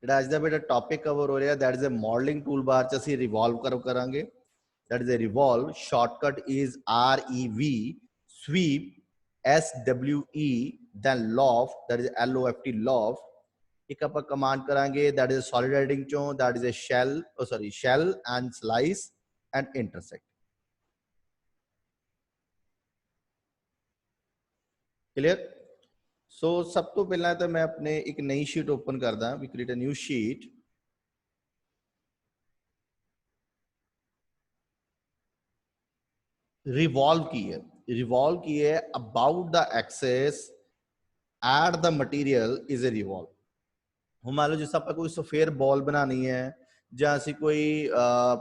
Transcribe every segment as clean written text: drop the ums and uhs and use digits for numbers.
ਜਿਹੜਾ ਅੱਜ ਦਾ ਬੇਟਾ ਟੌਪਿਕ ਕਵਰ ਹੋ ਰਿਹਾ that is a modeling toolbar ਚ ਅਸੀਂ revolve ਕਰਾਂਗੇ। that is a revolve, shortcut is REV, sweep, SWE, then loft, that is LOFT, loft। एक ਆਪਾਂ command ਕਰਾਂਗੇ that is solid editing ਚੋਂ, that is a shell and slice and intersect। clear? सो सब तो पहला तो मैं अपने एक नई शीट ओपन करदा, we create a new sheet. Revolve की है, रिवॉल्व की है about the axis at the material is a revolve. हम मान लो जिस आप कोई सफेयर बॉल बनानी है ਜਾਂ ਅਸੀਂ ਕੋਈ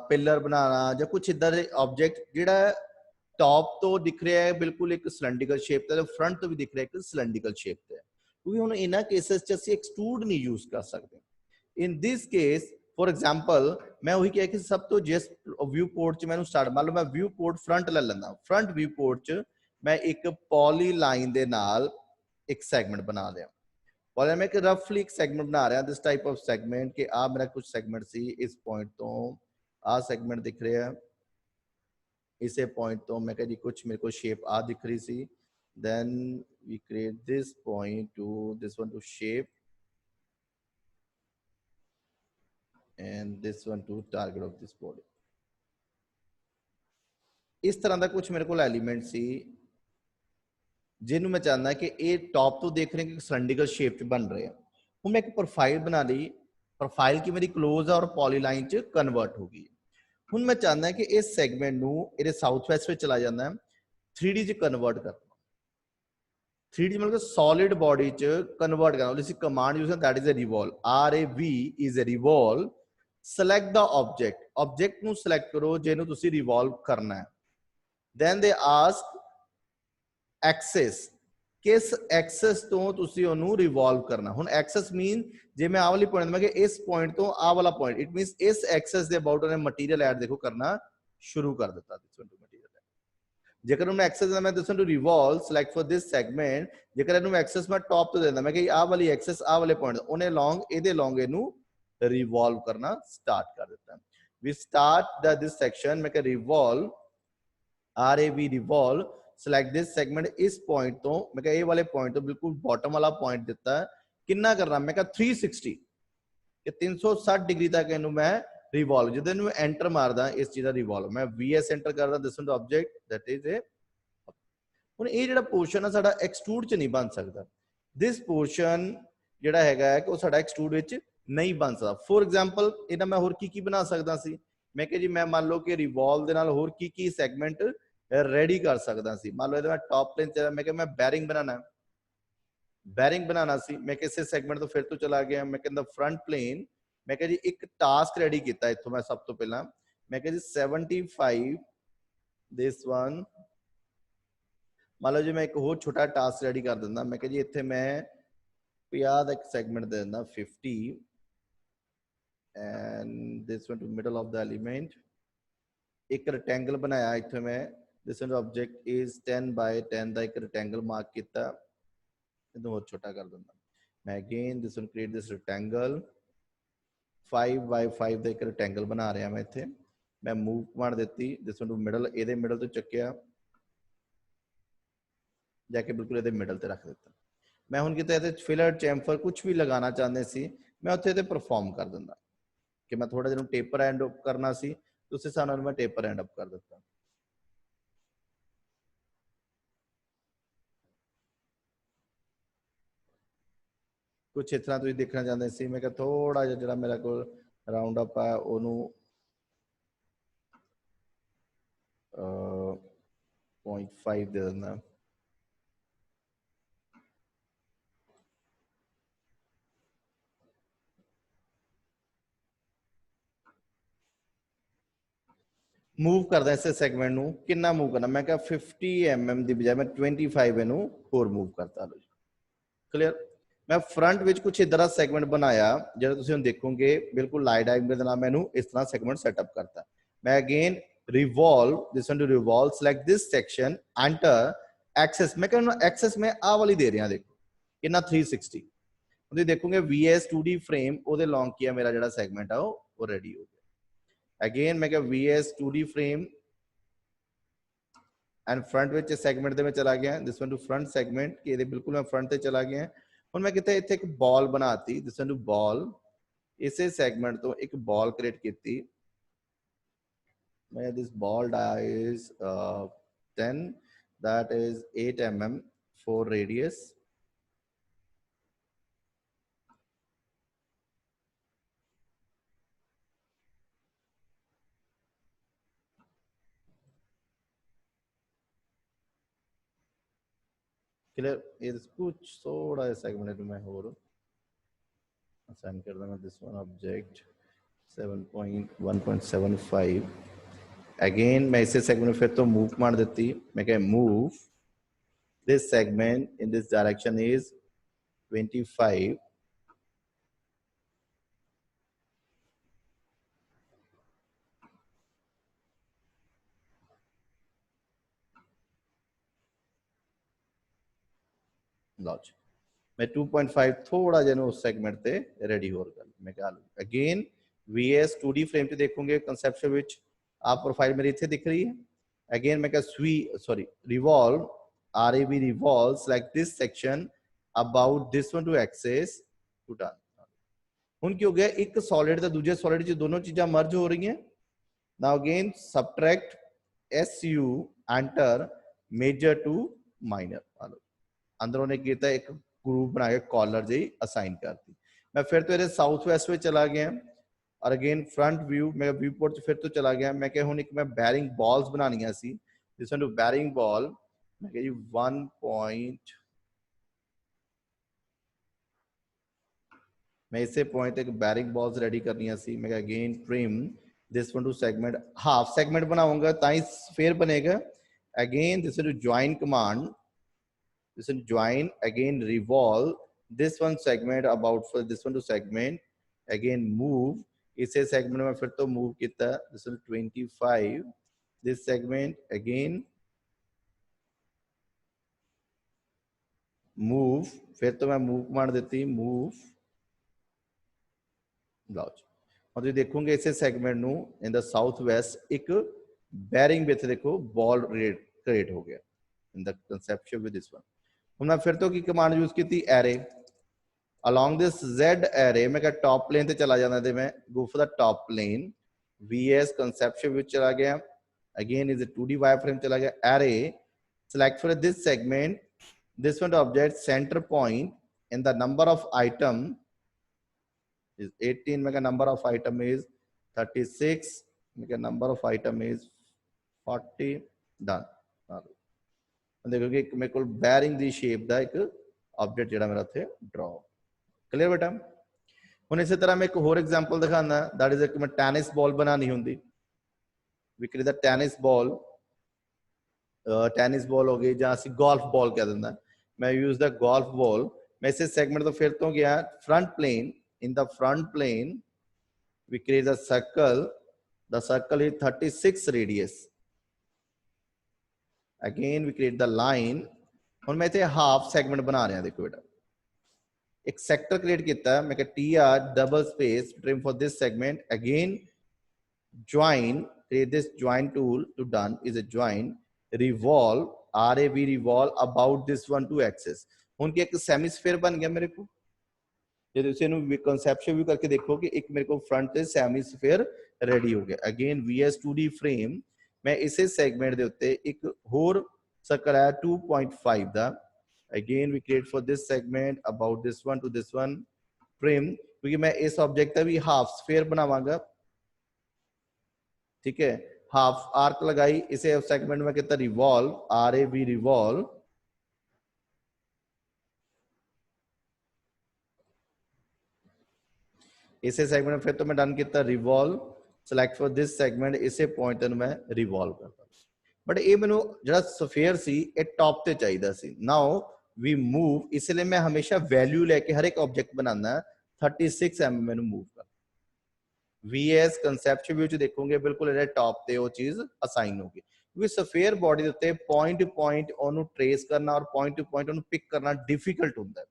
ਪਿਲਰ ਬਣਾਉਣਾ ਜਾਂ ਕੁਝ ਇਦਾਂ ਦੇ ਆਬਜੈਕਟ ਜਿਹੜਾ ਟੌਪ ਤੋਂ ਦਿਖ ਰਿਹਾ ਹੈ ਬਿਲਕੁਲ ਇੱਕ ਸਿਲੈਂਡਰੀਕਲ ਸ਼ੇਪ ਤੇ, ਫਰੰਟ ਤੋਂ ਵੀ ਦਿਖ ਰਿਹਾ ਇੱਕ ਸਿਲੈਂਡਰੀਕਲ ਸ਼ੇਪ ਤੇ। ਕਿਉਂਕਿ ਹੁਣ ਇਹਨਾਂ ਕੇਸਸ 'ਚ ਅਸੀਂ ਐਕਸਟਰੂਡ ਨਹੀਂ ਯੂਜ਼ ਕਰ ਸਕਦੇ। ਇਨ ਦਿਸ ਕੇਸ ਫॉर एग्जांपल मैं वही किया कि सब तो जिस व्यू पोर्ट च मैंने स्टार्ट मान लो मैं व्यू पोर्ट फ्रंट ले लेना, फ्रंट व्यू पोर्ट च मैं एक पॉली लाइन दे नाल एक सेगमेंट बना लिया। पॉली मैं एक रफली एक सेगमेंट बना रहा दिस टाइप ऑफ सेगमेंट कि आ मेरा कुछ सेगमेंट सी इस पॉइंट तो आ सेगमेंट दिख रहा है, इसे पॉइंट तो मैं कह जी कुछ मेरे को शेप आ दिख रही सी। Then we create this point to this one to shape and this one to target of this body। इस तरह का कुछ मेरे को एलिमेंट सी जिन्हों मैं चाहना कि ये टॉप तो देख रहे हैं कि सिलेंडरिकल शेप च बन रहे हैं। हूँ मैं एक प्रोफाइल बना ली, प्रोफाइल की मेरी क्लोज है और पॉलीलाइन च कन्वर्ट हो गई। हूँ मैं चाहना कि इस सेगमेंट नू ये साउथ वैस्ट में चला जाना है, 3D च कन्वर्ट करना। 3D मतलब सॉलिड बॉडी च कन्वर्ट करना, इसी command use that is a revolve, RAV is a revolve. select the object, object ਨੂੰ select ਕਰੋ ਜਿਹਨੂੰ ਤੁਸੀਂ revolve ਕਰਨਾ ਹੈ। then they ask axis, ਕਿਸ axis ਤੋਂ ਤੁਸੀਂ ਉਹਨੂੰ revolve ਕਰਨਾ। ਹੁਣ axis mean ਜੇ ਮੈਂ ਆਹ ਵਾਲੀ ਪੁਆਇੰਟ ਮੈਂ ਕਿ ਇਸ ਪੁਆਇੰਟ ਤੋਂ ਆਹ ਵਾਲਾ ਪੁਆਇੰਟ, ਇਟ ਮੀਨਸ ਇਸ axis ਦੇ ਅਬਾਊਟ ਉਹਨੇ ਮਟੀਰੀਅਲ ਐਡ ਦੇਖੋ ਕਰਨਾ ਸ਼ੁਰੂ ਕਰ ਦਿੱਤਾ। ਜੇਕਰ ਉਹਨੂੰ axis ਮੈਂ ਦੱਸਾਂ to revolve select for this segment, ਜੇਕਰ ਇਹਨੂੰ axis ਮੈਂ ਟੌਪ ਤੋਂ ਦੇ ਦਿੰਦਾ ਮੈਂ ਕਿ ਆਹ ਵਾਲੀ axis ਆਹ ਵਾਲੇ ਪੁਆਇੰਟ ਉਹਨੇ ਲੌਂਗ ਇਹਦੇ ਲੌਂਗ ਇਹਨੂੰ रिवॉल्व करना स्टार्ट कर देता है। we start this section मैं कह revolve, RAV revolve, select this segment इस point तो मैं कह ये वाले point तो बिल्कुल bottom वाला point देता है। कितना करना मैं कह 360 कि 360 डिग्री तक इन्हों मैं revolve जिधर इन्हों enter मारदा इस चीज़ का revolve मैं VS enter कर रहा this one object that is a ਹੁਣ ਇਹ ਜਿਹੜਾ portion है साड़ा extrude च नहीं बन सकता। this portion ਜਿਹੜਾ ਹੈਗਾ ਕਿ ਉਹ ਸਾਡਾ extrude ਵਿੱਚ नहीं बन सकता। फॉर एग्जाम्पल इन्हें मैं होर की बना सकता सी, मैं कि जी मैं मान लो कि रिवॉल्व दे नाल होर की सेगमेंट रेडी कर सकता सी। मान लो इहदे मैं टॉप प्लेन च मैं कि मैं बैरिंग बनाना, बैरिंग बनाना सी, मैं किसी सेगमेंट तो फिर तो चला गया मैं कहंदा फ्रंट प्लेन, मैं कि जी एक टास्क रेडी किया इत्थों मैं सब तो पहला मैं कि जी 75 दिस वन। मान लो जी मैं एक होर छोटा टास्क रेडी कर दिंदा मैं कि जी इत्थे मैं 50 का एक सेगमेंट दे दिंदा 50 and this one to middle of the element। एक रेक्टेंगल बनाया इत्थे मैं this one object is 10 by 10 का एक रेक्टेंगल मार्क किया, इधर और छोटा कर दूंगा मैं। again this one create this rectangle 5 by 5 का एक रेक्टेंगल बना रहा मैं इत्थे मैं मूव कमांड देती this one to middle ਇਹਦੇ middle तो ਚੱਕਿਆ जाके बिल्कुल ਇਹਦੇ middle ਤੇ रख देता। मैं हुण किते ਇਹਦੇ फिलर चैम्फर कुछ भी लगाना चाहते सी मैं उत्थे ते परफॉर्म कर दिंदा कि मैं थोड़ा जिन्होंने टेपर एंड अप करना सी तो उस हिसाब नाल मैं टेपर एंड अप कर दिता। कुछ इस तरह तुसीं देखना चाहते सी मैं कहा थोड़ा जिहा जिहड़ा मेरे कोल राउंड अप है ओनू 0.5 दे दिंदा। मूव करदा इस सेगमेंट नू कितना मूव करना मैं कहा 50 mm की बजाय मैं 25 इनू होर मूव करता। लो क्लियर। मैं फ्रंट विच कुछ इधर सेगमेंट बनाया जो तुसीं देखोगे बिल्कुल लाइट डायग्राम दे नाल मैनू इस तरह सेगमेंट सेटअप करता। मैं again revolve this one to revolve select this section enter axis मैं कहना एक्सेस में आ वाली दे रहा देखो कितना 360 ਤੁਸੀਂ ਦੇਖੋਗੇ VS 2D फ्रेम ਉਹਦੇ ਲੌਂਗ ਕੀ ਹੈ ਮੇਰਾ ਜਿਹੜਾ ਸੈਗਮੈਂਟ ਆ ਉਹ ਰੈਡੀ ਹੋ ਗਿਆ ਅਗੇਨ ਮੈਂ ਕਿਹਾ VS 2D frame and front which segment दे में चला गया this one to front segment कि ये बिल्कुल मैं फ्रंट ते चला गया हुण मैं किते इत्थे एक बॉल बनाती दिस वन टू बॉल इसे सैगमेंट तो एक बॉल क्रिएट कीती मैं this ball is 10 that is 8 mm for radius clear ये कुछ थोड़ा सेगमेंट में और असाइन कर देना दिस वन ऑब्जेक्ट 7.1.75 अगेन मैं इसे सेगमेंट फिर तो मूव मार देती मैं कह move this segment in this direction is 25 लॉज मैं 2.5 थोड़ा जनो उस सेगमेंट ते रेडी हो गया मैं क्या अगेन VS 2D फ्रेम पे देखोगे कंसेप्शन विच आप प्रोफाइल मेरी इथे दिख रही है अगेन मैं क्या revolve RAV revolves like this section about this one to axis to done ਹੁਣ ਕੀ ਹੋ ਗਿਆ ਇੱਕ ਸੋਲਿਡ ਤੇ ਦੂਜੇ ਸੋਲਿਡ ਚ ਦੋਨੋਂ ਚੀਜ਼ਾਂ ਮਰਜ ਹੋ ਰਹੀਆਂ now again subtract SU enter major to minor अंदरों ने किया एक ग्रुप बना के कॉलर जी असाइन करती मैं फिर तो साउथ वेस्ट में चला गया और अगेन फ्रंट व्यू मैं व्यू पोर्ट फिर तो चला गया मैं क्या हुन एक मैं बैरिंग बॉल्स बनानी see this one to bearing ball मैं कह जी 1 पॉइंट मैं इसे पॉइंट एक बैरिंग बॉल्स रेडी करनी सी मैं again trim this one to segment half segment बनाऊंगा ताई स्फीयर बनेगा again this one to join command this one join again revolve this one segment about for this one to segment again move इसे segment में फिर तो move कितना this one 25 this segment again move फिर तो मैं move मार देती move ब्लाउज और जो देखोगे इसे सेगमेंट नु इन द साउथ वेस्ट एक बेरिंग विथ देखो बॉल क्रिएट हो गया in the conception with this one हमने फिर तो की कमांड यूज की थी array along this z array मैं क्या टॉप प्लेन ते चला जाना थे मैं go for the top plane VS conception which चला गया again is a 2D wireframe चला गया array select for this segment this one object center point and the number of item is 18 मैं क्या number of item is 36 मैं क्या number of item is 40 done देखोगे मेरे को बैरिंग दी shape दा एक ऑब्जेक्ट जेड़ा मेरा थे ड्रॉ क्लियर बेटा हुन इसी तरह मैं एक और एग्जांपल दिखाना दैट इज एक मैं टेनिस बॉल बनानी हुंदी we create the tennis ball हो गई जहां सी गोल्फ बॉल कह दिंदा मैं यूज द गोल्फ बॉल मैं इसे सेगमेंट तो फिर तो गया front plane in the front plane we create the circle is 36 radius again we create the line और मैं इतने हाफ सेगमेंट बना रहा देखो बेटा एक सेक्टर क्रिएट किया मैं TR double space trim for this segment again join create this join tool to done is a join revolve RAV revolve about this one to axis उनके एक सेमीस्फीयर बन गया मेरे को ये इसे कंसेप्शन व्यू करके देखो कि एक मेरे को फ्रंट से सेमीस्फीयर रेडी हो गया अगेन VS 2D फ्रेम मैं इसे सेगमेंट दे उत्ते एक होर सर्कल है 2.5 दा again we create for this segment about this one to this one trim क्योंकि मैं इस ऑब्जेक्ट का भी हाफ स्फीयर बनावांगा ठीक है हाफ आर्क लगाई इसे सेगमेंट में कितना रिवॉल्व RAV रिवॉल्व इसे सेगमेंट फिर तो मैं डन किया revolve select for this segment इसे पॉइंट मैं रिवॉल्व करता बट ये मैनू जो स्फीयर सी ये टॉप ते चाहिए सी नाउ वी मूव इसलिए मैं हमेशा वैल्यू लेके हर एक ऑब्जेक्ट बनाना 36 mm मैनू मूव कर VS कंसेप्चुअल व्यू च देखोगे बिल्कुल इहदे टॉप ते वो चीज असाइन होगी क्योंकि स्फीयर बॉडी दे उत्ते पॉइंट टू पॉइंट ओनू ट्रेस करना और पॉइंट टू पॉइंट ओनू पिक करना डिफिकल्ट होता है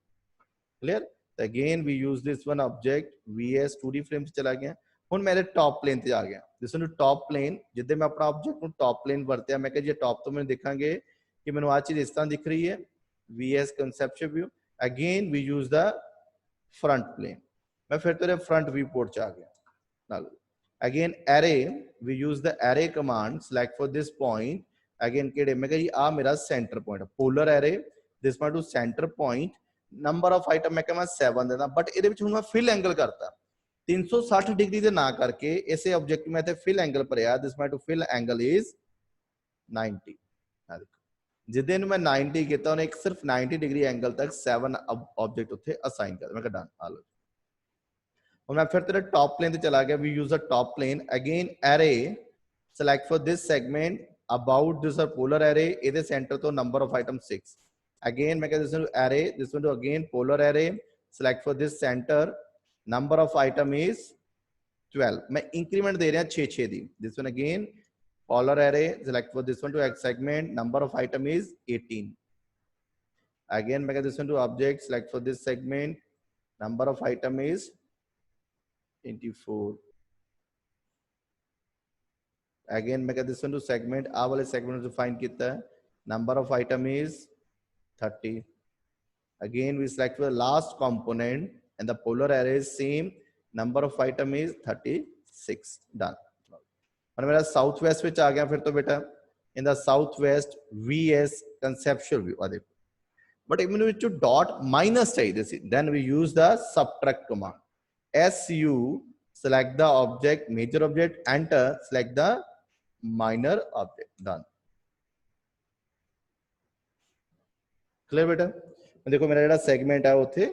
clear again we use this one object vs 2d frame च चला गया ਹੁਣ मैं टॉप प्लेन ਤੇ आ गया दिस वन टॉप प्लेन जिद्दे मैं अपना ऑब्जेक्ट ਨੂੰ टॉप प्लेन ਵਰਤਿਆ मैं कहा जी टॉप ਤੋਂ ਮੈਨੂੰ ਦੇਖਾਂਗੇ कि ਮੈਨੂੰ ਆ ਚੀਜ਼ ਇਸ ਤਰ੍ਹਾਂ ਦਿਖ ਰਹੀ ਹੈ vs conceptual view again we use the front plane मैं फिर तेरे front viewport च आ गया ਨਾਲ again array we use the array command select for this point again ਕਿਹੜੇ मैं कहा जी आ मेरा center point polar array this one to center point number of item मैं कहा मैं 7 देना बट ਇਹਦੇ ਵਿੱਚ ਹੁਣ ਮੈਂ fill angle करता 360 डिग्री ਦੇ ਨਾ ਕਰਕੇ ਇਸੇ ਆਬਜੈਕਟ ਮੈਂ ਤੇ ਫਿਲ ਐਂਗਲ ਭਰਿਆ ਦਿਸ ਮਾਈ ਟੂ ਫਿਲ ਐਂਗਲ ਇਜ਼ 90 ਆ ਦੇਖੋ ਜਿੱਦੇ ਨੂੰ ਮੈਂ 90 ਕੀਤਾ ਉਹਨੇ ਇੱਕ ਸਿਰਫ 90 ਡਿਗਰੀ ਐਂਗਲ ਤੱਕ 7 ਆਬਜੈਕਟ ਉੱਥੇ ਅਸਾਈਨ ਕਰ ਮੈਂ ਡਨ ਆ ਲਓ ਹੁਣ ਮੈਂ ਫਿਰ ਤੇਰੇ ਟਾਪ ਪਲੇਨ ਤੇ ਚਲਾ ਗਿਆ we use a top plane again array select for this segment about this R polar array ਇਹਦੇ ਸੈਂਟਰ ਤੋਂ ਨੰਬਰ ਆਫ ਆਈਟਮ 6 ਅਗੇਨ ਮੈਂ ਕਹਿੰਦਾ ਦਿਸ ਨੂੰ ਐਰੇ ਦਿਸ ਨੂੰ again polar array select for this centre number of item is 12 मैं increment दे रहा 6 दी this one again polar array select for this one to x segment number of item is 18 again मैं this one to object select for this segment number of item is 24 again मैं this one to segment आ वाले segment जो find कितना number of item is 30 again we select for the last component and the polar array is same number of item is 36 done और मेरा south west ਵਿੱਚ ਆ ਗਿਆ ਫਿਰ ਤੋਂ ਬੇਟਾ in the southwest vs conceptual view ਆ ਦੇਖੋ ਬਟ ਇਹਨੂੰ ਵਿੱਚ ਡਾਟ ਮਾਈਨਸ ਚਾਹੀਦੇ ਸੀ then we use the subtract command su select the object major object enter select the minor object done clear ਬੇਟਾ ਦੇਖੋ ਮੇਰਾ ਜਿਹੜਾ ਸੈਗਮੈਂਟ ਹੈ ਉੱਥੇ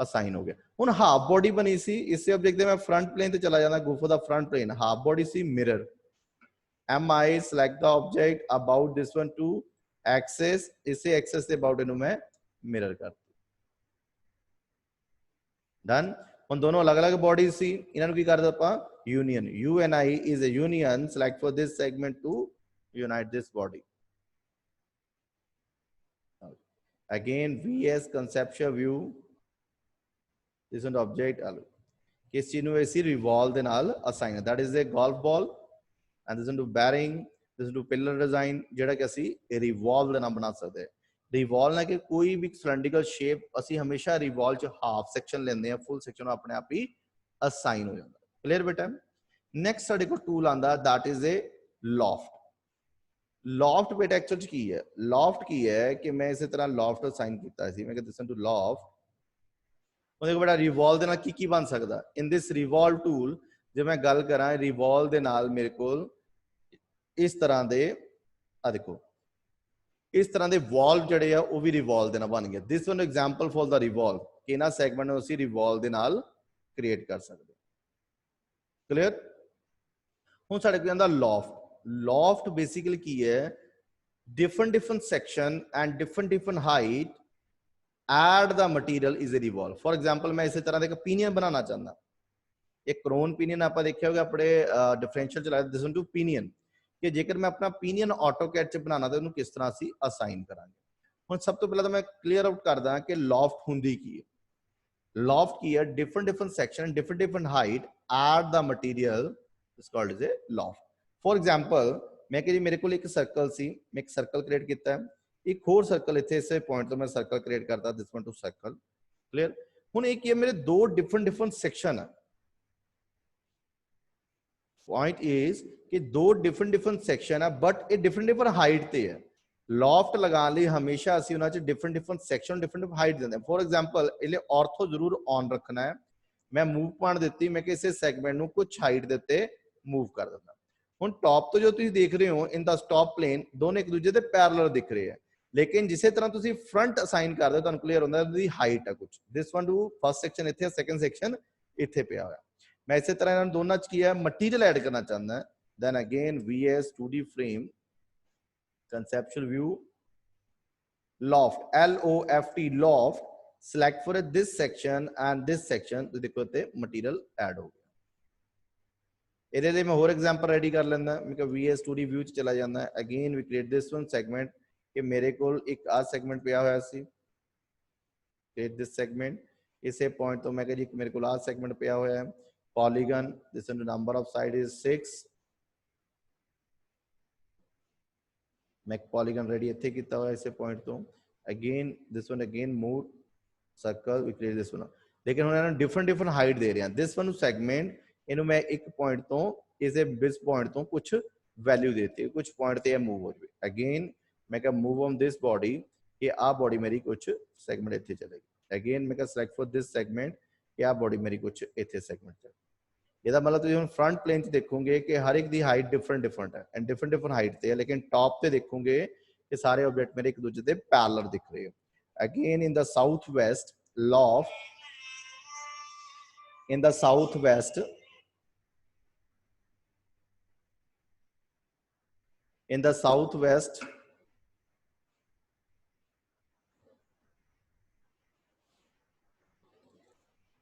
ਅਸਾਈਨ ਹੋ ਗਿਆ ਹੁਣ ਹਾਫ ਬੋਡੀ ਬਣੀ ਸੀ ਇਸੇ ਆਬਜੈਕਟ ਦੇ ਮੈਂ ਫਰੰਟ ਪਲੇਨ ਤੇ ਚਲਾ ਜਾਂਦਾ go for the front plane half body ਸੀ mirror mi select the object about this one to axis ਇਸੇ ਐਕਸਿਸ ਦੇ ਅਬਾਊਟ ਇਹਨੂੰ ਮੈਂ ਮਿਰਰ ਕਰਤਾ ਡਨ ਹੁਣ ਦੋਨੋਂ ਅਲੱਗ-ਅਲੱਗ ਬੋਡੀ ਸੀ ਇਹਨਾਂ ਨੂੰ ਕੀ ਕਰਦੇ ਆਪਾਂ union uni is a union select for this segment to unite this body again vs conceptual view this one object किस चीज ਨੂੰ ਅਸੀਂ ਰਿਵੋਲਵ ਦੇ ਨਾਲ assign that is a golf ball and this one to bearing this one to pillar design ਜਿਹੜਾ ਕਿ ਅਸੀਂ ਰਿਵੋਲਵ ਦੇ ਨਾਲ ਬਣਾ ਸਕਦੇ ਹਾਂ ਰਿਵੋਲਵ ਨਾਲ ਕਿ ਕੋਈ ਵੀ ਸਿਲੈਂਡਰੀਕਲ ਸ਼ੇਪ ਅਸੀਂ ਹਮੇਸ਼ਾ ਰਿਵੋਲਵ ਚ ਹਾਫ ਸੈਕਸ਼ਨ ਲੈਂਦੇ ਆ ਫੁੱਲ ਸੈਕਸ਼ਨ ਆਪਣੇ ਆਪ ਹੀ ਅਸਾਈਨ ਹੋ ਜਾਂਦਾ ਕਲੀਅਰ ਬੇਟਾ ਨੈਕਸਟ ਸਾਡੇ ਕੋਲ ਟੂਲ ਆਂਦਾ that is a loft loft ਬੇਟਾ ਐਕਚੁਅਲ ਚ ਕੀ ਹੈ loft ਕੀ ਹੈ ਕਿ ਮੈਂ ਇਸੇ ਤਰ੍ਹਾਂ loft ਅਸਾਈਨ ਕੀਤਾ ਸੀ ਮੈਂ ਕਿ this one to loft ਉਹਦੇ ਕੋਲ ਬੜਾ ਰਿਵੋਲਵ ਦੇ ਨਾਲ ਕੀ ਬਣ ਸਕਦਾ ਇਨ ਦਿਸ ਰਿਵੋਲਵ ਟੂਲ ਜੇ ਮੈਂ ਗੱਲ ਕਰਾਂ ਰਿਵੋਲਵ ਦੇ ਨਾਲ ਮੇਰੇ ਕੋਲ ਇਸ ਤਰ੍ਹਾਂ ਦੇ ਆ ਦੇਖੋ ਇਸ ਤਰ੍ਹਾਂ ਦੇ ਵਾਲਵ ਜਿਹੜੇ ਆ ਉਹ ਵੀ ਰਿਵੋਲਵ ਦੇ ਨਾਲ ਬਣ ਗਿਆ ਦਿਸ ਵਨ ਐਗਜ਼ਾਮਪਲ ਫॉर ਦਾ ਰਿਵੋਲਵ ਕਿ ਇਹਨਾਂ ਸੈਗਮੈਂਟ ਨੂੰ ਅਸੀਂ ਰਿਵੋਲਵ ਦੇ ਨਾਲ ਕ੍ਰੀਏਟ ਕਰ ਸਕਦੇ ਕਲੀਅਰ ਹੁਣ ਸਾਡੇ ਕੋਲ ਆਂਦਾ loft ਬੇਸਿਕਲੀ ਕੀ ਹੈ different section and different height add the material is a revolve for example मैं इसी तरह का पिनियन बनाना चाहता एक क्रोन पिनियन आप देखा होगा अपने डिफरेंशियल चलाया दिस वन टू पिनियन कि जेकर मैं अपना पिनियन ऑटोकैड च बनाना तो किस तरह से असाइन करांगे हुण सब तो पहले तो मैं क्लीयर आउट करदा कि लॉफ्ट हुंदी की है लॉफ्ट की है different section different height add the material is called as a loft for example मैं कि मेरे को एक सर्कल सी मैं एक सर्कल क्रिएट किया है एक होर सर्कल इतने इस पॉइंट तो मैं सर्कल क्रिएट करता this one to circle clear हुण एक ये मेरे दो डिफरेंट सेक्शन है पॉइंट इज कि दो डिफरेंट सेक्शन है बट ये डिफरेंट हाइट ते है लॉफ्ट लगाने लिए हमेशा ਅਸੀਂ ਉਹਨਾਂ ਚ डिफरेंट सेक्शन डिफरेंट हाइट ਦਿੰਦੇ फॉर एग्जांपल ਇਹਲੇ ਆਰਥੋ ਜ਼ਰੂਰ ਔਨ ਰੱਖਣਾ ਹੈ ਮੈਂ ਮੂਵ ਪੁਆਇੰਟ ਦਿੱਤੀ ਮੈਂ ਕਿਸੇ ਸੈਗਮੈਂਟ ਨੂੰ ਕੁਝ ਹਾਈਟ ਦੇ ਉੱਤੇ ਮੂਵ ਕਰ ਦਿੰਦਾ ਹੁਣ ਟੌਪ ਤੋਂ ਜੋ ਤੁਸੀਂ ਦੇਖ ਰਹੇ ਹੋ ਇਨ ਦਾ ਸਟਾਪ ਪਲੇਨ ਦੋਨੇ ਇੱਕ ਦੂਜੇ ਦੇ ਪੈਰਲਲ ਦਿਖ ਰਹੇ ਆ लेकिन जिसे तरह तुसी फ्रंट असाइन कर दो तुहानू क्लियर होंदा है हाइट है कुछ this one to first section इत्थे सेकंड सेक्शन इत्थे पिया होया मैं इसे तरह इन्हां दोनों च किया मटीरियल ऐड करना चाहता then again vs 2d frame conceptual view loft loft loft select for this section and this section तो देखो ते मटीरियल ऐड हो गया ਇਹਦੇ ਲਈ मैं होर एग्जांपल रेडी कर लेंदा मैं कि vs 2d व्यू च चला जांदा again we create this one segment कि मेरे को एक आ सेगमेंट पिया होया सी क्रिएट दिस सेगमेंट इसे पॉइंट तो मैं कह जी मेरे को लास्ट सेगमेंट पे होया है polygon this number of side is 6 मैं पॉलीगन रेडी इत्थे कीता होया इसे पॉइंट तो again this one again move circle we create this one लेकिन ਹੁਣ ਇਹਨਾਂ डिफरेंट डिफरेंट हाइट दे रहे हैं दिस वन सेगमेंट ਇਹਨੂੰ मैं एक पॉइंट तो इसे बिस पॉइंट तो कुछ वैल्यू देती है कुछ पॉइंट ते मूव हो जाए अगेन मैं कह मूव ऑन दिस बॉडी कि आ बॉडी मेरी कुछ सेगमेंट इत्थे चलेगी अगेन मैं कह सिलेक्ट फॉर दिस सेगमेंट कि आ बॉडी मेरी कुछ इत्थे सेगमेंट चले ਇਹਦਾ मतलब ਤੁਸੀਂ ਹੁਣ फ्रंट प्लेन ਚ ਦੇਖੋਗੇ ਕਿ ਹਰ ਇੱਕ ਦੀ ਹਾਈਟ डिफरेंट है एंड डिफरेंट हाइट ਤੇ है लेकिन टॉप ਤੇ ਦੇਖੋਗੇ कि सारे ऑब्जेक्ट मेरे एक दूसरे ਦੇ पैरेलल दिख रहे हैं again in the south west loft in the southwest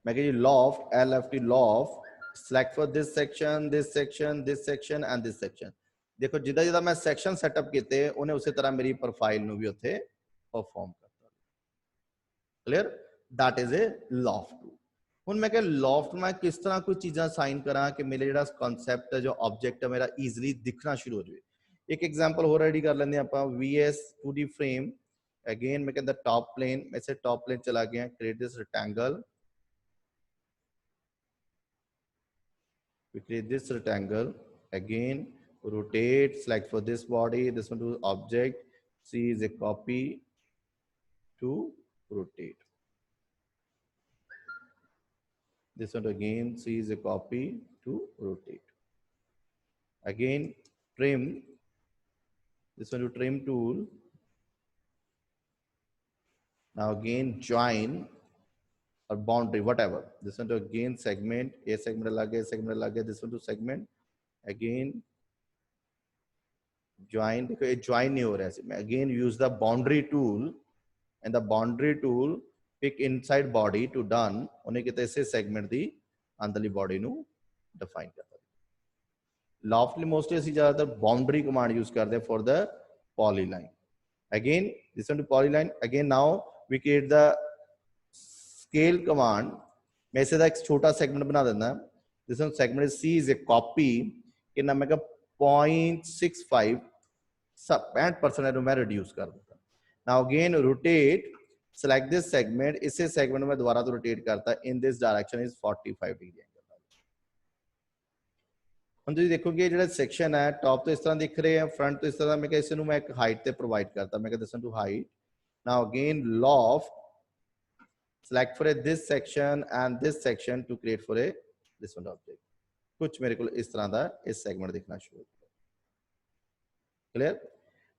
मैं कह loft LFT loft select for this section and this section देखो जिदा जिदा मैं सेक्शन सेटअप किए उन्हें उसी तरह मेरी प्रोफाइल ਨੂੰ भी ਉੱਥੇ परफॉर्म करता clear that is a loft ਹੁਣ मैं क्या लॉफ्ट में किस तरह कोई चीज़ां साइन करा कि मेरे जो कॉन्सैप्ट है जो ऑब्जेक्ट है मेरा ईजिली दिखना शुरू हो जाए एक एग्जांपल हो रेडी कर लेंगे आप VS 2D फ्रेम अगेन मैं कहता टॉप प्लेन मैं से टॉप प्लेन चला गया create this rectangle we create this rectangle again rotate select for this body this one to object C is a copy to rotate this one again C is a copy to rotate again trim this one to trim tool now again join or boundary whatever this one to again segment a segment अलग है this one to segment again join देखो ये join नहीं हो रहा है मैं again use the boundary tool and the boundary tool pick inside body to done उन्हें कितने ऐसे segment दी अंदरली body नु define करता है lastly mostly ऐसी ज़्यादातर boundary command use करते हैं for the polyline again this one to polyline again now we create the scale command मैं इसे एक छोटा सेगमेंट बना देना this one segment C is a copy कि ना मैं 0.65 65% है मैं रिड्यूस कर देता now again rotate select this segment इसे सेगमेंट में दोबारा तो रोटेट करता in this direction is 45 degree हम तुम देखोगे जो सेक्शन है टॉप तो इस तरह दिख रहे हैं फ्रंट तो इस तरह मैं इसे मैं एक हाइट ते प्रोवाइड करता मैं this one to height now again loft select for a this section and this section to create for a this one object कुछ मेरे को इस तरह दा इस सेगमेंट दिखना शुरू हो गया क्लियर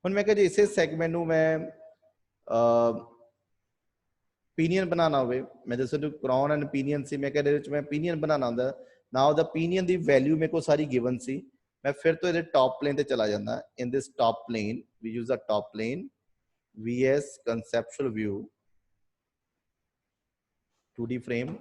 ਹੁਣ मैं कह जी इसे सेगमेंट ਨੂੰ मैं पीनियन बनाना होवे मैं जैसे तो क्राउन एंड पीनियन सी मैं कह मैं पीनियन बनाना ਹੁੰਦਾ नाउ द पीनियन दी वैल्यू मेरे को सारी गिवन सी मैं फिर तो ਇਹਦੇ टॉप प्लेन ਤੇ चला जांदा in this top plane we use the top plane VS conceptual view 2D frame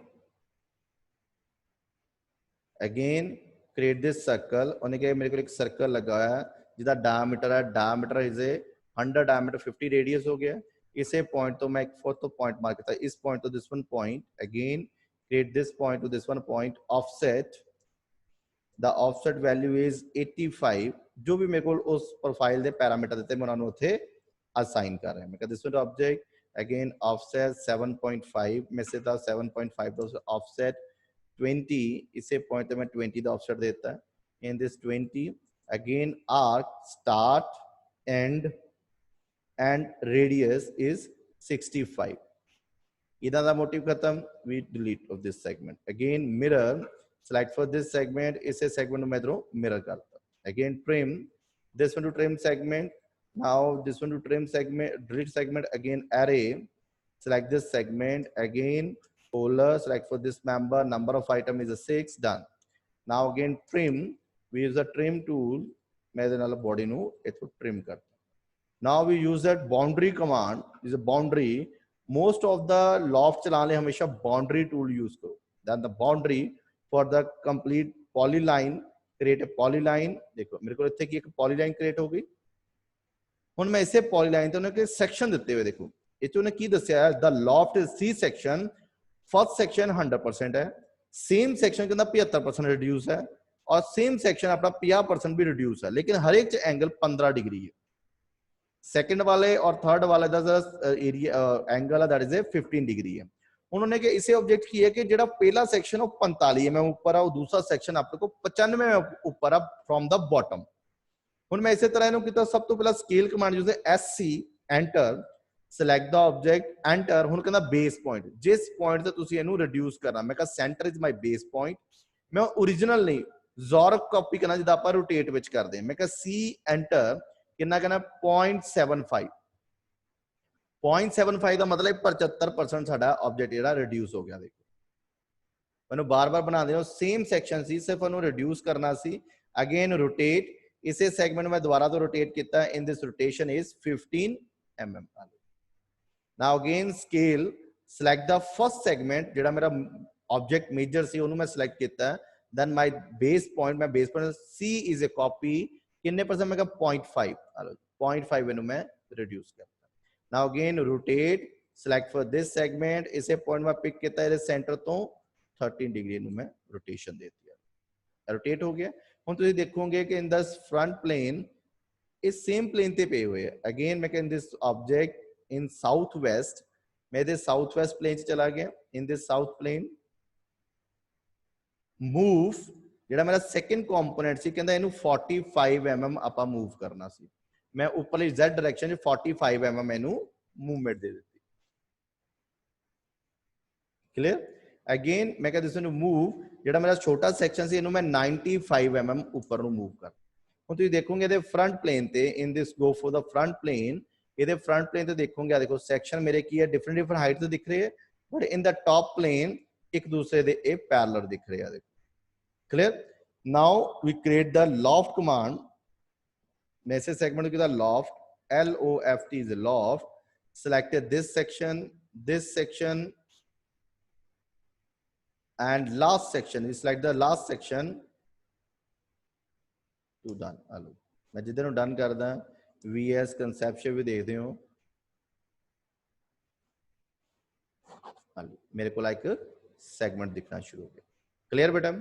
again create this circle उन्हें क्या मेरे को एक सर्कल लगा है जिसका diameter is a 100 diameter 50 radius हो गया इसे पॉइंट तो मैं एक फोर्थ पॉइंट मार्क करता इस पॉइंट तो this one point again create this point to this one point offset the offset value is 85 जो भी मेरे को उस प्रोफाइल दे पैरामीटर देते मैं उन्होंने उथे असाइन कर रहे हैं मैं कहता this one object again offset 7.5 में से था 7.5 तो offset 20 इसे पॉइंट में 20 का offset देता है in this 20 again arc start end and radius is 65 इधर दा मोटिव खत्म we delete of this segment again mirror select for this segment इसे segment में इधरों mirror करता again trim this one to trim segment now this one to trim segment delete segment again array select this segment again polar select for this member number of item is a 6 done now again trim we use the trim tool मैं इधर नाल body नु इथों trim करता now we use that boundary command is a boundary most of the loft चलाने हमेशा boundary tool use करो then the boundary for the complete polyline create a polyline देखो मेरे को इत्थे की एक polyline create हो गई ਹੁਣ मैं इसे पॉलीलाइन तो उन्हें सेक्शन देते हुए देखो इतने की दसिया the loft is C section first section 100% है, सेम सेक्शन के अंदर 75% रिड्यूस है, और सेम सेक्शन अपना 50% भी रिड्यूस है, लेकिन हर एक एंगल 15 डिग्री है। सेकंड वाले और थर्ड वाले दा एरिया एंगल है दैट इज 15 डिग्री है। उन्होंने कि इसे ऑब्जेक्ट किया कि जेड़ा पहला सेक्शन वो 45 mm ऊपर है और दूसरा सेक्शन आपको को 95 mm ऊपर है फ्रॉम द बॉटम। हुन मैं इसे तरह इन्हों किया, सब तो पहला स्केल कमांड यूज है SC enter, select the object enter. हुन कहंदा बेस पॉइंट, जिस पॉइंट ते तुसी इहनू रिड्यूस करना, मैं कहा centre is my base point, मैं ओरिजिनल नहीं ज़ॉर्क कॉपी करना जिदा आप रोटेट विच करदे, मैं कहा C एंटर, कितना कहना 0.75, 0.75 का मतलब 75% साडा ऑब्जेक्ट जेड़ा रिड्यूस हो गया। देखो मैंने बार बार बना देना, सेम सेक्शन सी, सिर्फ उन्होंने रिड्यूस करना सी। अगेन रोटेट, इसे सेगमेंट में दोबारा तो रोटेट किया, in this rotation is 15 mm। Now again scale, select the first segment, जेड़ा मेरा ऑब्जेक्ट मेजर सी उन्होंने मैं सिलेक्ट किया, देन माय बेस पॉइंट, मैं बेस पॉइंट सी इज ए कॉपी, कितने परसेंट मैं 0.5, 0.5 इन्हों मैं रिड्यूस करता। Now again rotate, select for this segment, इसे पॉइंट में पिक किया, इस सेंटर तो 13 डिग्री मैं रोटेशन दे दिया, रोटेट हो गया। हम तुम देखोगे कि इन द फ्रंट प्लेन इस सेम प्लेन ते पे हुए है। अगेन मैं in this object in south west, मैं दे साउथ वेस्ट प्लेन चला गया, in this south plane move, जेड़ा मेरा सेकंड कंपोनेंट सी कहंदा इनू 45 mm आपा मूव करना सी, मैं ऊपरली z डायरेक्शन 45 mm इनू मूवमेंट दे देती। क्लियर? अगेन मैं कहते हैं मूव, जेड़ा मेरा छोटा सेक्शन सी इनू मैं 95 mm ऊपर नु मूव कर। ਹੁਣ ਤੁਸੀਂ ਦੇਖੋਗੇ ਇਹਦੇ ਫਰੰਟ ਪਲੇਨ ਤੇ, in this go for the front plane, ਇਹਦੇ ਫਰੰਟ ਪਲੇਨ ਤੇ ਦੇਖੋਗੇ, ਆ ਦੇਖੋ ਸੈਕਸ਼ਨ ਮੇਰੇ ਕੀ ਹੈ, डिफरेंट हाइट ਤੇ ਦਿਖ ਰਹੇ ਹੈ, ਬਟ ਇਨ ਦ ਟॉप प्लेन ਇੱਕ ਦੂਸਰੇ ਦੇ ਇਹ ਪੈਰਲਲ ਦਿਖ ਰਹੇ ਆ। ਦੇਖੋ clear? Now we create the loft command, मैं इसे सेगमेंट किया loft, LOFT is a loft, selected this section and last section, we select the last section to done। Hello मैं जिधर डन करदा, VS conceptual भी देखते हो, मेरे को एक सेगमेंट दिखना शुरू हो गया। क्लियर बेटा?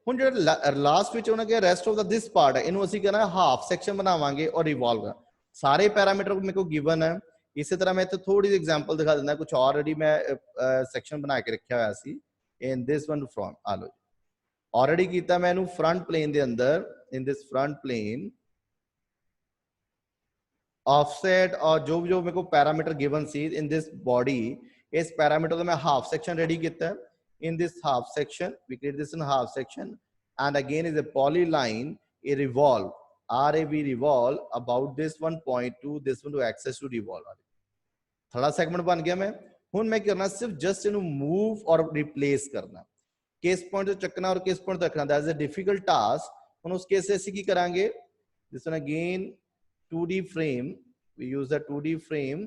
ਹੁਣ ਜਿਹੜਾ ਲਾਸਟ ਵਿੱਚ ਉਹਨਾਂ ਕਿਹਾ rest of the this part ਹੈ, ਇਹਨੂੰ ਅਸੀਂ ਕਹਿੰਦਾ ਹਾਫ ਸੈਕਸ਼ਨ ਬਣਾਵਾਂਗੇ ਔਰ ਰਿਵੋਲਵ ਕਰ। ਸਾਰੇ ਪੈਰਾਮੀਟਰ ਮੇਰੇ को गिवन है। ਇਸੇ ਤਰ੍ਹਾਂ ਮੈਂ ਇੱਥੇ ਥੋੜੀ ਜਿਹੀ ਐਗਜ਼ਾਮਪਲ ਦਿਖਾ ਦਿੰਦਾ, ਕੁਝ ਆਲਰੇਡੀ ਮੈਂ ਸੈਕਸ਼ਨ ਬਣਾ ਕੇ ਰੱਖਿਆ ਹੋਇਆ ਸੀ। ਇਨ ਦਿਸ ਵਨ ਫਰਮ ਆ ਲੋ ਆਲਰੇਡੀ ਕੀਤਾ ਮੈਂ ਇਹਨੂੰ ਫਰੰਟ ਪਲੇਨ ਦੇ ਅੰਦਰ, in this front plane offset और जो जो मेरे को पैरामीटर गिवन सी इन दिस बॉडी, इस पैरामीटर का मैं हाफ सेक्शन रेडी किया। in this half section we create this in half section, and again is a polyline, a revolve, RAV revolve about this one point to this one to access to revolve। थोड़ा segment बन गया। मैं हुन मैं करना सिर्फ just इनू move और रिप्लेस करना, किस पॉइंट तो चकना और किस पॉइंट रखना, that is a difficult task. हुन उस केस से ਅਸੀਂ ਕੀ ਕਰਾਂਗੇ, this one again 2D frame, we use the 2D frame,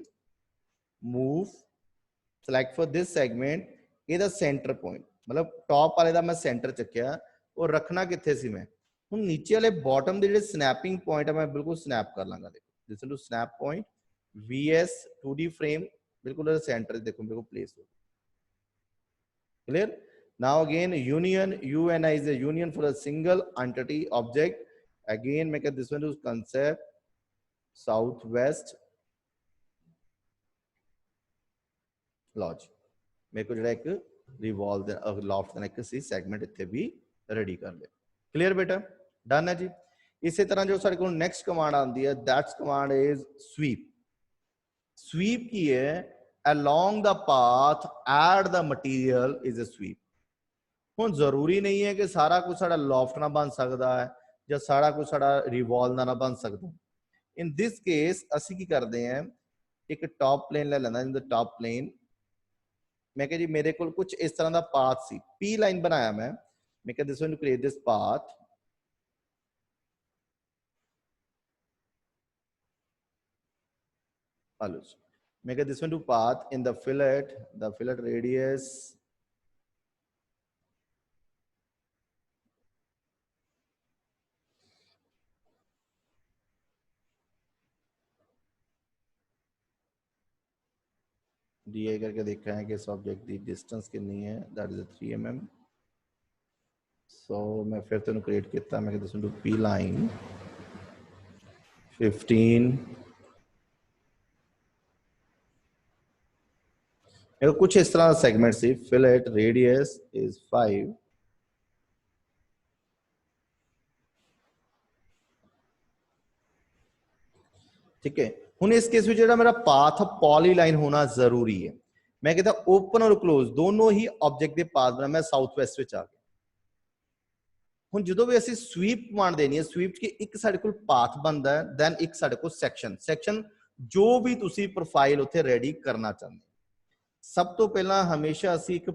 move, select for this segment, ਇਹਦਾ ਸੈਂਟਰ ਪੁਆਇੰਟ ਮਤਲਬ ਟੌਪ ਵਾਲੇ ਦਾ ਮੈਂ ਸੈਂਟਰ ਚੱਕਿਆ, ਉਹ ਰੱਖਣਾ ਕਿੱਥੇ ਸੀ ਮੈਂ, ਹੁਣ ਨੀਚੇ ਵਾਲੇ ਬਾਟਮ ਦੇ ਜਿਹੜੇ ਸਨੈਪਿੰਗ ਪੁਆਇੰਟ ਆ ਮੈਂ ਬਿਲਕੁਲ ਸਨੈਪ ਕਰ ਲਾਂਗਾ। ਦੇਖੋ this to snap point, VS 2D frame ਬਿਲਕੁਲ ਇਹਦਾ ਸੈਂਟਰ ਦੇਖੋ ਮੇਰੇ ਕੋਲ ਪਲੇਸ ਹੋ। Clear? Now again union, UNI is a union for a single entity object। again make this one to concept southwest lodge, मेरे को ਜਿਹੜਾ ਇੱਕ रिवॉल्व लॉफ्ट का एक सी सेगमेंट इतने भी रेडी कर ले। क्लियर बेटा? डन है जी। इसी तरह जो सारे को नेक्स्ट कमांड आती है, that's command is sweep. Sweep की है along the path add the material is a sweep। ਹੁਣ ਜ਼ਰੂਰੀ ਨਹੀਂ ਹੈ ਕਿ ਸਾਰਾ ਕੁਝ ਸਾਡਾ ਲੌਫਟ ਨਾਲ ਬਣ ਸਕਦਾ ਹੈ ਜਾਂ ਸਾਰਾ ਕੁਝ ਸਾਡਾ ਰਿਵੋਲਵ ਨਾਲ ਬਣ ਸਕਦਾ। ਇਨ ਦਿਸ ਕੇਸ ਅਸੀਂ ਕੀ ਕਰਦੇ ਹਾਂ, ਇੱਕ ਟੌਪ ਪਲੇਨ ਲੈ ਲੈਂਦਾ, ਇਨ ਦ ਟੌਪ ਪਲੇਨ मैं कह जी मेरे को कुछ इस तरह का पाथ सी, P लाइन बनाया मैं कह this one to create this path, मैं कह this one to path in the fillet radius DI करके देखा है कि इस ऑब्जेक्ट की डिस्टेंस कितनी है, दैट इज 3 mm। सो मैं फिर तेन क्रिएट किया, मैं कहता P लाइन 15, कुछ इस तरह का सेगमेंट सी, फिलेट रेडियस इज 5, ठीक है। हुन इस केस में जो मेरा पाथ पॉलीलाइन होना जरूरी है। मैं कहता ओपन और क्लोज दोनों ही ऑब्जेक्ट के पाथ बना, मैं साउथ वेस्ट आ गया। ਹੁਣ ਜਦੋਂ ਵੀ ਅਸੀਂ ਸਵੀਪ ਕਮਾਂਡ ਦੇਣੀ ਹੈ, ਸਵੀਪ 'ਚ ਇੱਕ ਸਾਡੇ ਕੋਲ ਪਾਥ ਬਣਦਾ ਹੈ, ਦੈਨ ਇੱਕ ਸਾਡੇ ਕੋਲ ਸੈਕਸ਼ਨ ਜੋ ਵੀ ਤੁਸੀਂ ਪ੍ਰੋਫਾਈਲ ਉੱਥੇ ਰੈਡੀ ਕਰਨਾ ਚਾਹੁੰਦੇ। ਸਭ ਤੋਂ ਪਹਿਲਾਂ ਹਮੇਸ਼ਾ ਅਸੀਂ ਇੱਕ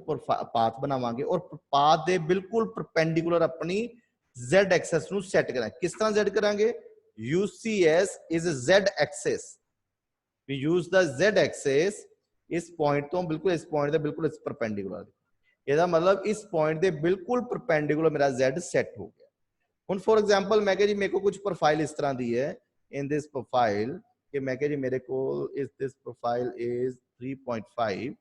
ਪਾਥ ਬਣਾਵਾਂਗੇ ਔਰ ਪਾਥ ਦੇ ਬਿਲਕੁਲ ਪਰਪੈਂਡੀਕੂਲਰ ਆਪਣੀ z ਐਕਸਿਸ ਨੂੰ ਸੈੱਟ ਕਰਾਂਗੇ। ਕਿਸ ਤਰ੍ਹਾਂ z ਕਰਾਂਗੇ? UCS is z axis, we use the z axis ਇਸ ਪੁਆਇੰਟ ਤੋਂ ਬਿਲਕੁਲ ਇਸ ਪੁਆਇੰਟ ਦੇ ਬਿਲਕੁਲ ਇਸ ਪਰਪੈਂਡੀਕੂਲਰ। ਇਹਦਾ ਮਤਲਬ ਇਸ ਪੁਆਇੰਟ ਦੇ ਬਿਲਕੁਲ ਪਰਪੈਂਡੀਕੂਲਰ ਮੇਰਾ z ਸੈੱਟ ਹੋ ਗਿਆ। ਹੁਣ ਫॉर एग्जांपल मैं कह जी मेरे को कुछ प्रोफाइल इस तरह दी है इन दिस प्रोफाइल कि मैं कह जी मेरे को इस दिस प्रोफाइल इज 3.5,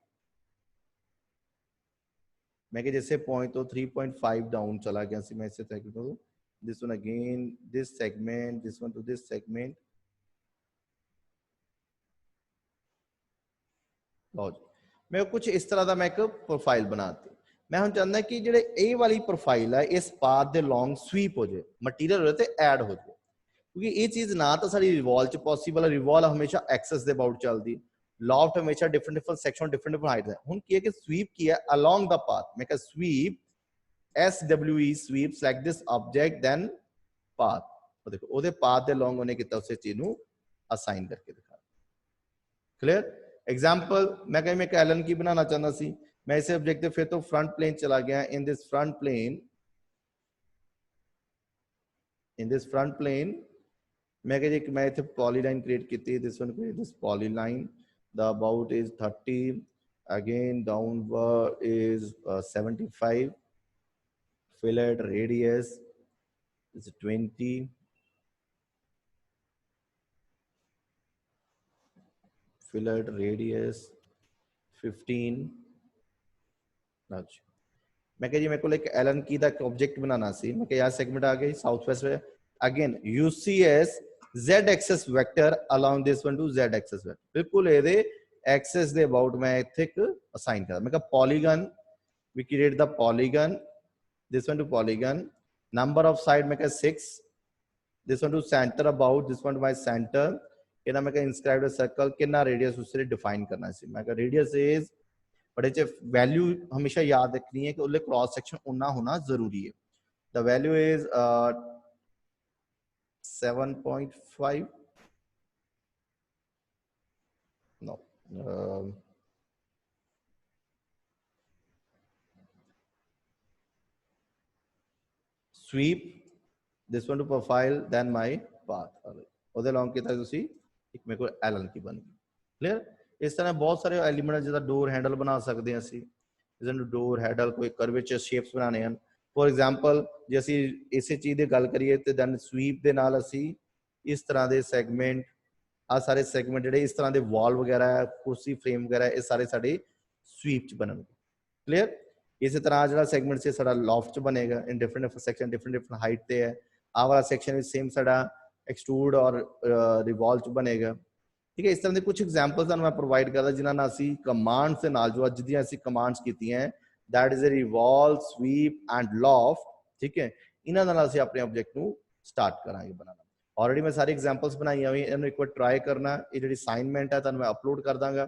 मैं कह जैसे पॉइंट तो 3.5 डाउन चला गया सी, मैं इसे तय कर दूं this one again this segment, this one to this segment. लो जी मैं कुछ इस तरह का मैं एक प्रोफाइल बनाती। मैं हम चाहता कि जो ए वाली प्रोफाइल है इस पाथ के लॉन्ग स्वीप हो जाए, मटीरियल हो जाए तो ऐड हो जाए, क्योंकि ये चीज़ ना तो सारी रिवॉल्व च पॉसीबल है। रिवॉल्व हमेशा एक्सेस के अबाउट चलती, लॉफ्ट हमेशा different different section different different height है। हुन की है कि स्वीप की है अलोंग द पाथ, मैं कह sweep SWE sweep select this object then path. तो देखो ओदे पाथ के लॉन्ग उन्हें किया उस चीज को असाइन करके दिखा। क्लियर? एग्जाम्पल मैं कहीं मैं एलन की बनाना चाहता सी, मैं इसे ऑब्जेक्ट फिर तो फ्रंट प्लेन चला गया। इन दिस फ्रंट प्लेन मैं कह जी मैं इतने पॉलीलाइन क्रिएट की, this one create this polyline, the about is 30, again downward is 75, fillet radius is 20, fillet radius 15। मैं कह जी मेरे को एक एलन की दा ऑब्जेक्ट बनाना सी, मैं कह यार सेगमेंट आ गई साउथ वेस्ट में। Again UCS z axis vector along this one to z axis vector, बिल्कुल ये एक्सिस दे अबाउट मैं इथे असाइन कर। मैं कह polygon, we create the polygon, this one two polygon, number of side मैं कह 6, this one to center about, this one to my center, कि ना मैं कह inscribe a circle, कितना रेडियस उससे डिफाइन करना है। मैं कह रेडियस इज बट इसे वैल्यू हमेशा याद रखनी है कि उसले क्रॉस सेक्शन उतना होना जरूरी है। The value is 7.5 no sweep this one to profile then my path ਉਹਦੇ ਲੌਂਗ ਕੀਤਾ ਤੁਸੀਂ ਇੱਕ ਮੇਰੇ ਕੋਲ ਐਲਨ ਕੀ ਬਣ ਗਈ। ਕਲੀਅਰ? ਇਸ ਤਰ੍ਹਾਂ ਬਹੁਤ ਸਾਰੇ ਐਲੀਮੈਂਟ ਜਿਹਦਾ ਡੋਰ ਹੈਂਡਲ ਬਣਾ ਸਕਦੇ ਹਾਂ ਅਸੀਂ, ਜਿਸ ਨੂੰ ਡੋਰ ਹੈਂਡਲ ਕੋਈ ਕਰਵੇਚਰ ਸ਼ੇਪਸ ਬਣਾਣੇ ਹਨ। ਫੋਰ ਐਗਜ਼ਾਮਪਲ ਜੇ ਅਸੀਂ ਇਸੇ ਚੀਜ਼ ਦੀ ਗੱਲ ਕਰੀਏ ਤੇ ਦੈਨ ਸਵੀਪ ਦੇ ਨਾਲ ਅਸੀਂ ਇਸ ਤਰ੍ਹਾਂ ਦੇ ਸੈਗਮੈਂਟ, ਆ ਸਾਰੇ ਸੈਗਮੈਂਟ ਜਿਹੜੇ ਇਸ ਤਰ੍ਹਾਂ ਦੇ ਵਾਲ ਵਗੈਰਾ ਹੈ, ਕੁਰਸੀ ਫਰੇਮ ਵਗੈਰਾ, ਇਹ ਸਾਰੇ ਸਾਡੇ ਸਵੀਪ ਚ ਬਣਨਗੇ। ਕਲੀਅਰ? इस तरह जो सैगमेंट से साडा लॉफ्ट बनेगा in different section different height पे है। आ वाला सेक्शन भी सेम साडा एक्सट्रूड और रिवॉल्व बनेगा। ठीक है, इस तरह के कुछ एग्जांपल्स मैं प्रोवाइड करदा जिन्हां असी कमांड्स दे नाल जो अज दी असी कमांड्स कीतियां हैं, that is a revolve, SVEEP and loft. ठीक है, इन्हां नाल असी अपने ऑब्जेक्ट नू स्टार्ट करांगे बनाना। ऑलरेडी मैं सारी एग्जांपल्स बनाई हुई, इन्हू एक बार ट्राई करना। ये जिहड़ी असाइनमेंट है तुहानू मैं अपलोड कर दांगा।